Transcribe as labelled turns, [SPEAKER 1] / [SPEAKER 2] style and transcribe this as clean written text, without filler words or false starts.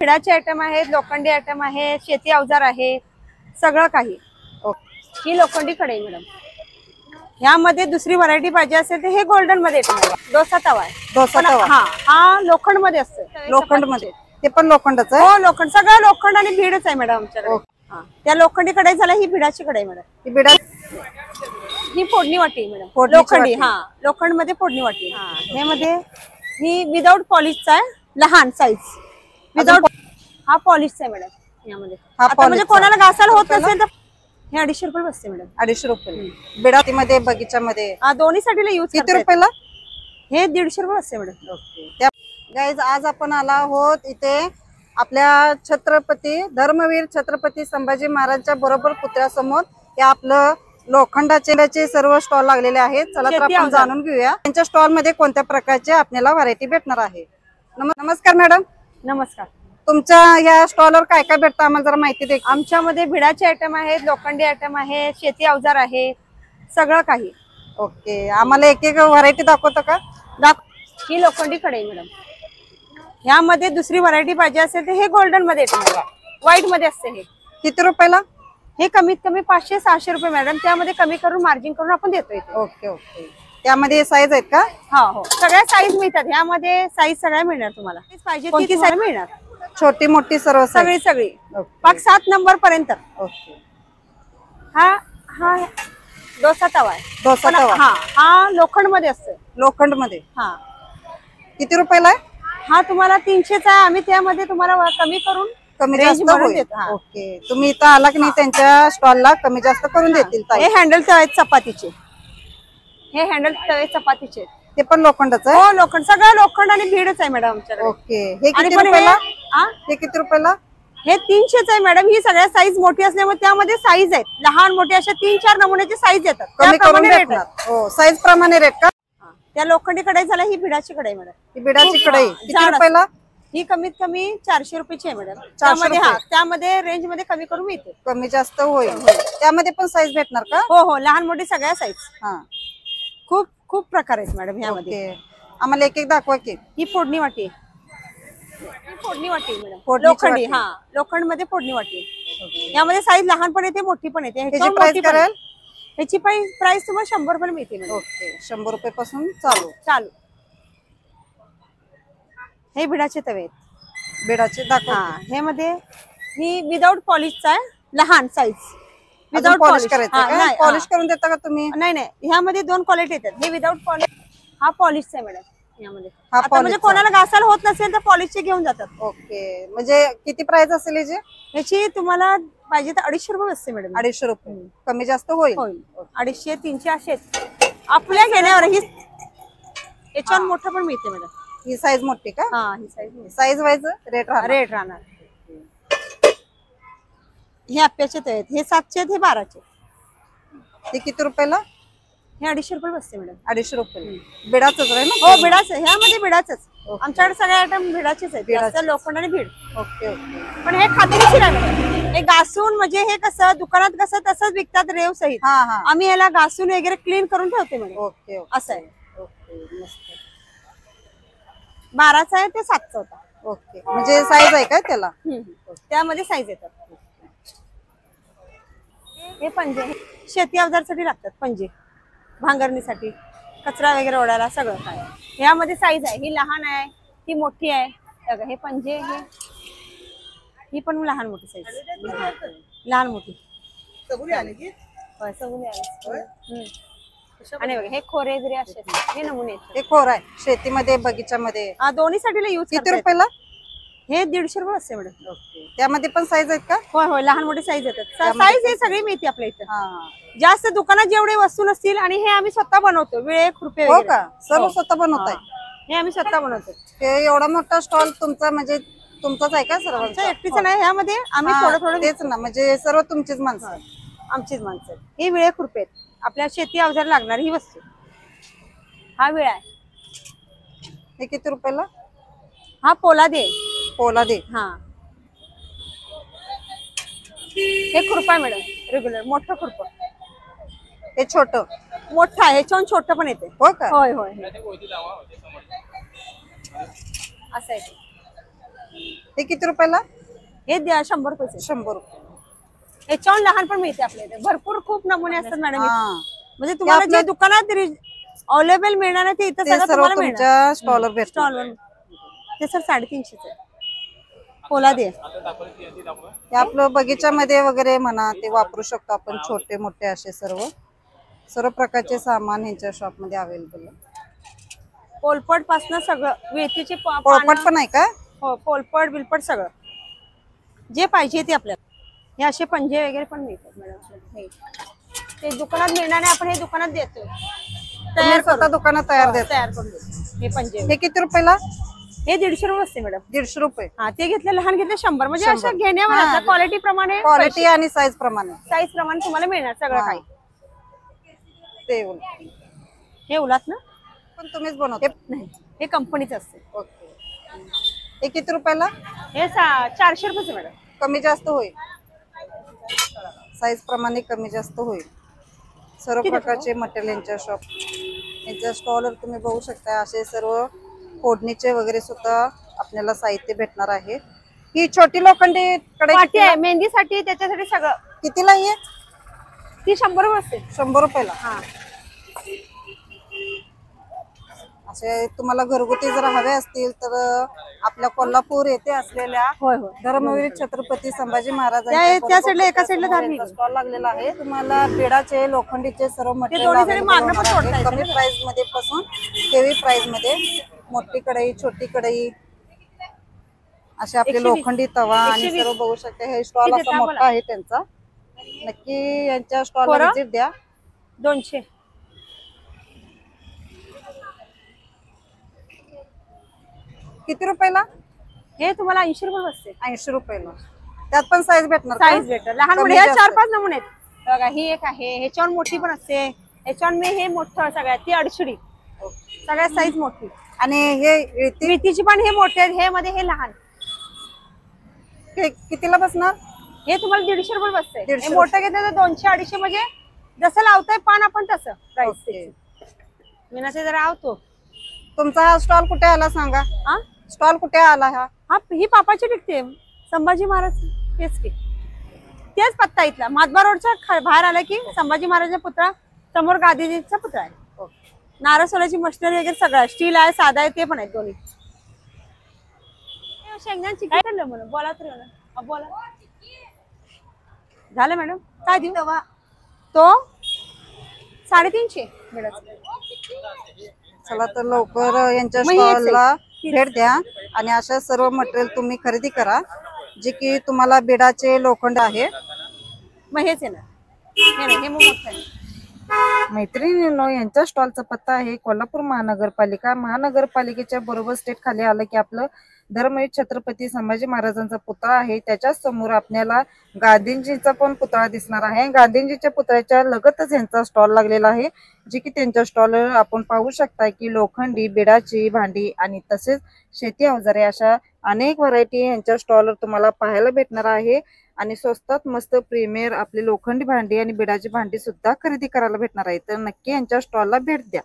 [SPEAKER 1] भिडाचे item आहेत, लोखंडी item आहे, शेती अवजार आहे, सगळं काही। ही लोखंडी कढई मॅडम। यामध्ये दुसरी व्हरायटी पाहिजे असेल तर हे गोल्डन मध्ये येते। डोसा तवा आहे।
[SPEAKER 2] डोसा तवा
[SPEAKER 1] हा लोखंड मध्ये असतो।
[SPEAKER 2] लोखंड मध्ये ते पण लोखंडच आहे।
[SPEAKER 1] हो लोखंड, सगळं लोखंड आणि भीडच आहे मॅडम आमच्याकडे। त्या लोखंडी कढई झाला, ही भिडाची कढई मॅडम।
[SPEAKER 2] ही भिडा
[SPEAKER 1] ही फोडणी वाटी मॅडम, लोखंडी। लोखंड मध्ये फोडणी वाटी। हे मध्ये ही विदाउट पॉलिशचा आहे, लहान साईज विदाउट। हा पॉलिशचा आहे मॅडम। यामध्ये आता म्हणजे कोणाला घासायला होत नसेल तर हे 250 रुपये बसते मॅडम।
[SPEAKER 2] 250 रुपये बिडाती मध्ये, बगीच्यामध्ये
[SPEAKER 1] दोन्ही साठीला यूज
[SPEAKER 2] किती रुपयाला?
[SPEAKER 1] हे 150 रुपये बसते मॅडम।
[SPEAKER 2] ओके गाईज, आज आपण आला आहोत इथे आपल्या छत्रपती धर्मवीर छत्रपती संभाजी महाराजांच्या बरोबर पुतळ्यासमोर हे आपलं लोखंडाचे सर्व स्टॉल लागलेले आहेत। चला तर आपण जाणून घेऊया त्यांच्या स्टॉल मध्ये कोणत्या प्रकारचे आपल्याला व्हरायटी भेटणार आहे। नमस्कार मॅडम।
[SPEAKER 1] नमस्कार।
[SPEAKER 2] तुमच्या या स्टॉलवर काय काय भेटतं आम्हाला जरा माहिती दे।
[SPEAKER 1] आमच्यामध्ये भिडाचे आयटम आहेत, लोखंडी आयटम आहे, शेती अवजार आहे, सगळं काही।
[SPEAKER 2] ओके, आम्हाला एक एक व्हरायटी दाखवतो का?
[SPEAKER 1] ही लोखंडी कढई मॅडम। यामध्ये दुसरी व्हरायटी पाहिजे असेल तर हे गोल्डन मध्ये येते, व्हाईट मध्ये असते। हे
[SPEAKER 2] किती रुपयाला?
[SPEAKER 1] हे कमीत कमी 500-600 रुपये मॅडम। त्यामध्ये कमी करून मार्जिन करून आपण देतोय।
[SPEAKER 2] ओके ओके, त्यामध्ये साईज आहेत का?
[SPEAKER 1] हो, सगळ्या साईज मिळतात यामध्ये। साईज सगळ्या मिळणार तुम्हाला, पाहिजे ती साईज मिळणार,
[SPEAKER 2] छोटी मोठी सर्व
[SPEAKER 1] सगळी पाक 7 नंबर पर्यंत।
[SPEAKER 2] ओके,
[SPEAKER 1] हा डोसा तवा आहे।
[SPEAKER 2] डोसा तवा
[SPEAKER 1] हा लोखंड मध्ये असतो।
[SPEAKER 2] लोखंड मध्ये किती रुपयाला आहे?
[SPEAKER 1] हा तुम्हाला 300चा आहे। आम्ही त्यामध्ये तुम्हाला कमी करून
[SPEAKER 2] कमी जास्त होईल। ओके, तुम्ही इथं आला की नाही त्यांच्या स्टॉलला कमी जास्त करून देतील।
[SPEAKER 1] हे हँडल तवे चपातीचे, हे हँडल तवे चपातीचे
[SPEAKER 2] ते पण लोखंडच आहे।
[SPEAKER 1] हो लोखंड, सगळं लोखंड आणि भीडच आहे मॅडम आमच्याकडे।
[SPEAKER 2] ओके, हे किती रुपयाला? हे किती रुपयाला?
[SPEAKER 1] हे 300च आहे मॅडम। ही सगळ्या साईज मोठी असल्यामुळे त्यामध्ये साईज आहेत, लहान मोठे अशा 3-4 नमुन्याचे साईज येतात।
[SPEAKER 2] कमी करून भेटणार। हो, साईज प्रमाणे रेट का?
[SPEAKER 1] त्या लोखंडी कढई झाला, ही भिडाची कढई मॅडम।
[SPEAKER 2] ही भिडाची कढई किती रुपयाला?
[SPEAKER 1] ही कमीत कमी 400 रुपयाची आहे मॅडम।
[SPEAKER 2] 400 रुपये।
[SPEAKER 1] त्यामध्ये रेंज मध्ये कमी करून मिळते,
[SPEAKER 2] कमी जास्त होईल। त्यामध्ये पण साईज भेटणार का?
[SPEAKER 1] हो, लहान मोठी सगळ्या साईज। खूप खूप प्रकार आहेत मॅडम यामध्ये।
[SPEAKER 2] आम्हाला एक एक दाखवा की।
[SPEAKER 1] ही फोडणी वाटी, फोडणी वाटी मॅडम, लोखंडी। लोखंड मध्ये फोडणी वाटी। यामध्ये साईज लहान पण येते, मोठी पण येते। ह्याची प्राइस तुम्हाला 100 रुपये मिळते।
[SPEAKER 2] ओके, 100 रुपये पासून चालू।
[SPEAKER 1] हे भिडाचे तवे आहेत,
[SPEAKER 2] बिडाचे दाखवा।
[SPEAKER 1] हे मध्ये ही विदाउट पॉलिशचा आहे, लहान साईज
[SPEAKER 2] विदाउट पॉलिश करायचं। पॉलिश करून देता का तुम्ही?
[SPEAKER 1] नाही, ह्यामध्ये 2 क्वालिटी येतात। हे विदाउट पॉलिश, हा पॉलिशचा आहे मॅडम। यामध्ये आता म्हणजे कोणाला घासायला होत नसेल तर पॉलिशचे घेऊन जातात।
[SPEAKER 2] ओके, म्हणजे किती प्राइस असेल
[SPEAKER 1] याची? तुम्हाला पाहिजे तर 250 रुपये बसते मॅडम।
[SPEAKER 2] 250 रुपये, कमी जास्त होईल।
[SPEAKER 1] 250-300 असे आपल्या घेण्यावर। ही याच्यावर मोठं पण मिळते मॅडम।
[SPEAKER 2] ही साईज मोठी का?
[SPEAKER 1] ही
[SPEAKER 2] साईज वाईज रेट
[SPEAKER 1] राहणार। हे आप्याचे तवे आहेत, हे 700 आहेत, हे 1200।
[SPEAKER 2] ते किती रुपयाला?
[SPEAKER 1] हे 250 रुपये बसते मॅडम।
[SPEAKER 2] 250 रुपये बिडाच आहे ना?
[SPEAKER 1] हो, बिडाच आहे। ह्यामध्ये बिडाच आमच्याकडे सगळे आयटम भिडाचेच आहेत, लोखंड आणि भीड।
[SPEAKER 2] ओके ओके,
[SPEAKER 1] पण हे खात्रीशीर आहे। हे घासून म्हणजे हे कसं दुकानात कसं तसंच विकतात रेव सहित। आम्ही याला घासून वगैरे क्लीन करून ठेवते मॅडम। ओके, असं आहे।
[SPEAKER 2] ओके, मस्त।
[SPEAKER 1] 12चा आहे, ते 7चा होता।
[SPEAKER 2] ओके, म्हणजे साईज आहे का त्याला?
[SPEAKER 1] त्यामध्ये साईज येतात। हे पंजे शेती अवजारसाठी लागतात, पंजे भांगरणीसाठी, कचरा वगैरे ओढायला सगळं काय। यामध्ये साईज आहे, ही लहान आहे, ही मोठी आहे। हे पंजे, ही पण लहान मोठी साईज, लहान मोठी आणि बघा हे खोरे वगैरे असे हे नमुने।
[SPEAKER 2] हे खोर आहे शेतीमध्ये, बगीच्यामध्ये,
[SPEAKER 1] दोन्ही साठीला यूज।
[SPEAKER 2] किती रुपयाला?
[SPEAKER 1] हे 150 रुपये असते मॅडम।
[SPEAKER 2] ओके, त्यामध्ये पण साईज आहेत का?
[SPEAKER 1] होय, लहान मोठी साईज येतात। साईज हे सगळी मिळते आपल्या इथं। जास्त दुकानात जेवढे वस्तू नसतील, आणि हे आम्ही स्वतः बनवतो, विळे खुरपे
[SPEAKER 2] हो का? सर्व स्वतः बनवताय?
[SPEAKER 1] हे आम्ही स्वतः बनवतो।
[SPEAKER 2] हे एवढा मोठा स्टॉल तुमचा म्हणजे तुमचाच आहे का? सर्वांचा
[SPEAKER 1] एकटीचा नाही, ह्यामध्ये आम्ही थोडं
[SPEAKER 2] तेच ना, म्हणजे सर्व तुमचीच माणसं?
[SPEAKER 1] आमचीच माणसं। हे विळे खुरपे आहेत, आपल्या शेती अवजार लागणारी ही वस्तू। हा विळा आहे।
[SPEAKER 2] हे किती रुपयाला?
[SPEAKER 1] हा पोलादे
[SPEAKER 2] पोलादे।
[SPEAKER 1] हे खुरपा आहे मॅडम, रेग्युलर मोठं खुरपं।
[SPEAKER 2] हे छोट
[SPEAKER 1] मोठं आहे, ह्याच्याहून छोटं पण येते।
[SPEAKER 2] हो का?
[SPEAKER 1] होय, असं आहे।
[SPEAKER 2] हे किती रुपयाला?
[SPEAKER 1] हे द्या 100 रुपये.
[SPEAKER 2] 100 रुपये.
[SPEAKER 1] याच्यावर लहान पण मिळते आपल्या इथे. भरपूर खूप नमुने असतात मॅडम.
[SPEAKER 2] हा,
[SPEAKER 1] म्हणजे तुम्हाला जे दुकानात अवेलेबल मिळणार आहे ते इथं सगळं तुम्हाला मिळणार
[SPEAKER 2] तुमच्या स्टॉलवर भेटतं.
[SPEAKER 1] स्टॉलवर. ते सर 350 आहे. पोलाद आहे.
[SPEAKER 2] हे आपलं बगीच्यामध्ये वगैरे म्हणा ते वापरू शकतो आपण. छोटे मोठे असे सर्व प्रकारचे सामान ह्यांच्या शॉप मध्ये अवेलेबल आहे.
[SPEAKER 1] पोलपट पासन सगळं वेतीचे
[SPEAKER 2] पोळपट पण आहे का?
[SPEAKER 1] हो, पोलपट बिलपट सगळं जे पाहिजे ते आपल्याला. हे असे पंजे वगैरे पण मिळतात मॅडम. हे ते दुकानात मिळणार आहे, आपण हे दुकानात देतो.
[SPEAKER 2] तुम्ही स्वतः दुकानात तयार देता?
[SPEAKER 1] तयार करून देतो. हे पंजे.
[SPEAKER 2] हे किती रुपयाला?
[SPEAKER 1] हे 150 रुपये असते मॅडम.
[SPEAKER 2] 150 रुपये.
[SPEAKER 1] हा, ते घेतले लहान घेतले 100. म्हणजे अशा घेण्यावर क्वालिटी प्रमाणे,
[SPEAKER 2] क्वालिटी आणि साईज प्रमाणे,
[SPEAKER 1] साईज प्रमाणे तुम्हाला मिळणार सगळं काही.
[SPEAKER 2] ते
[SPEAKER 1] हे उलात ना
[SPEAKER 2] पण तुम्हीच बनवता?
[SPEAKER 1] नाही, हे कंपनीचं असते.
[SPEAKER 2] ओके. हे किती रुपयाला?
[SPEAKER 1] हे 400 रुपये मॅडम.
[SPEAKER 2] कमी जास्त होईल, साईज प्रमाणे कमी जास्त होईल. सर्व प्रकारचे मटेरियल यांच्या शॉप, यांच्या स्टॉलवर तुम्ही बघू शकता. असे सर्व फोडणीचे वगैरे सुद्धा आपल्याला साहित्य भेटणार आहे. ही छोटी लोखंडी
[SPEAKER 1] कढई आहे मेहंदीसाठी, त्याच्यासाठी सगळं.
[SPEAKER 2] कितीला आहे?
[SPEAKER 1] ती 100 रुपये असते.
[SPEAKER 2] 100 रुपयाला.
[SPEAKER 1] हा,
[SPEAKER 2] असे तुम्हाला घरगुती जर हवे असतील तर आपल्या कोल्हापूर येथे असलेल्या
[SPEAKER 1] होय होय
[SPEAKER 2] धर्मवीर छत्रपती संभाजी
[SPEAKER 1] त्या
[SPEAKER 2] महाराजांच्या
[SPEAKER 1] साईडला एका साईडला धार्मिक
[SPEAKER 2] स्टॉल लागलेला आहे. तुम्हाला बिडाचे लोखंडीचे सर्व मटेरियल
[SPEAKER 1] दोन्ही साईड मागणं पण सोडता येतं.
[SPEAKER 2] कमी प्राइस मध्ये पासून हेवी प्राइस मध्ये, मोठी कढई, छोटी कढई, असे आपले लोखंडी तवा आणि सर्व बघू शकता. हे स्टॉल असा मोठा आहे त्यांचा. नक्की यांच्या स्टॉलला व्हिजिट द्या.
[SPEAKER 1] 200.
[SPEAKER 2] किती रुपयाला?
[SPEAKER 1] हे तुम्हाला 80 रुपये बसते.
[SPEAKER 2] 80 रुपयाला. त्यात पण साईज भेटणार?
[SPEAKER 1] साईज भेटणार लहान मोठे. 4-5 नमुने आहेत बघा. ही एक आहे, ह्याच्यावर मोठी पण असते, ह्याच्यावर मी हे मोठं सगळ्यात ती 250. सगळ्यात साईज मोठी.
[SPEAKER 2] आणि हे
[SPEAKER 1] मेथीची पण हे मोठे आहेत, हे मध्ये हे लहान.
[SPEAKER 2] कितीला बसणार?
[SPEAKER 1] हे तुम्हाला 150 रुपये बसते.
[SPEAKER 2] 150.
[SPEAKER 1] हे मोठं घेतलं तर 200-250. म्हणजे जसं लावताय पान आपण तसं प्राइस. मी ते जरा आवतो.
[SPEAKER 2] तुमचा हा स्टॉल कुठे आला सांगा?
[SPEAKER 1] हा,
[SPEAKER 2] स्टॉल कुठे आला? हा
[SPEAKER 1] ही पापाची टिकते संभाजी महाराज. तेच की तेच पत्ता इथला महात्मा रोडच्या बाहेर आला की संभाजी महाराजांचा पुतळा समोर गांधीजीचा पुतळा आहे. नारळ सोलाची मशिनरी वगैरे सगळं स्टील आहे, साधा आहे, ते पण आहेत दोन्ही. शेंगदाण्याची चिकन म्हणून बोला तर बोला. झालं मॅडम? काय देऊ? तो 350 मिळत.
[SPEAKER 2] चला तर लवकर यांच्या स्टॉलला भेट द्या आणि अशा सर्व मटेरियल तुम्ही खरेदी करा जे की तुम्हाला बिडाचे लोखंड आहे.
[SPEAKER 1] मग हेच आहे ना, हे मोठं आहे.
[SPEAKER 2] मैत्रिणींनो, यांच्या स्टॉलचा पत्ता आहे कोल्हापूर महानगरपालिका. महानगरपालिकेच्या बरोबर स्टेट खाली आलं की आपलं धर्मवीर छत्रपती संभाजी महाराजांचा पुतळा आहे. त्याच्याच समोर आपल्याला गांधीजींचा पण पुतळा दिसणार आहे. गांधीजीच्या पुतळ्याच्या लगतच यांचा स्टॉल लागलेला आहे, जे की त्यांच्या स्टॉलवर आपण पाहू शकता की लोखंडी, बिडाची भांडी आणि तसेच शेती अवजारे अशा अनेक व्हरायटी यांच्या स्टॉलवर तुम्हाला पाहायला भेटणार आहे. आणि स्वस्तात मस्त प्रीमियर आपली लोखंडी भांडी आणि बिडाची भांडी सुद्धा खरेदी करायला भेटणार आहे. तर नक्की यांच्या स्टॉलला भेट द्या.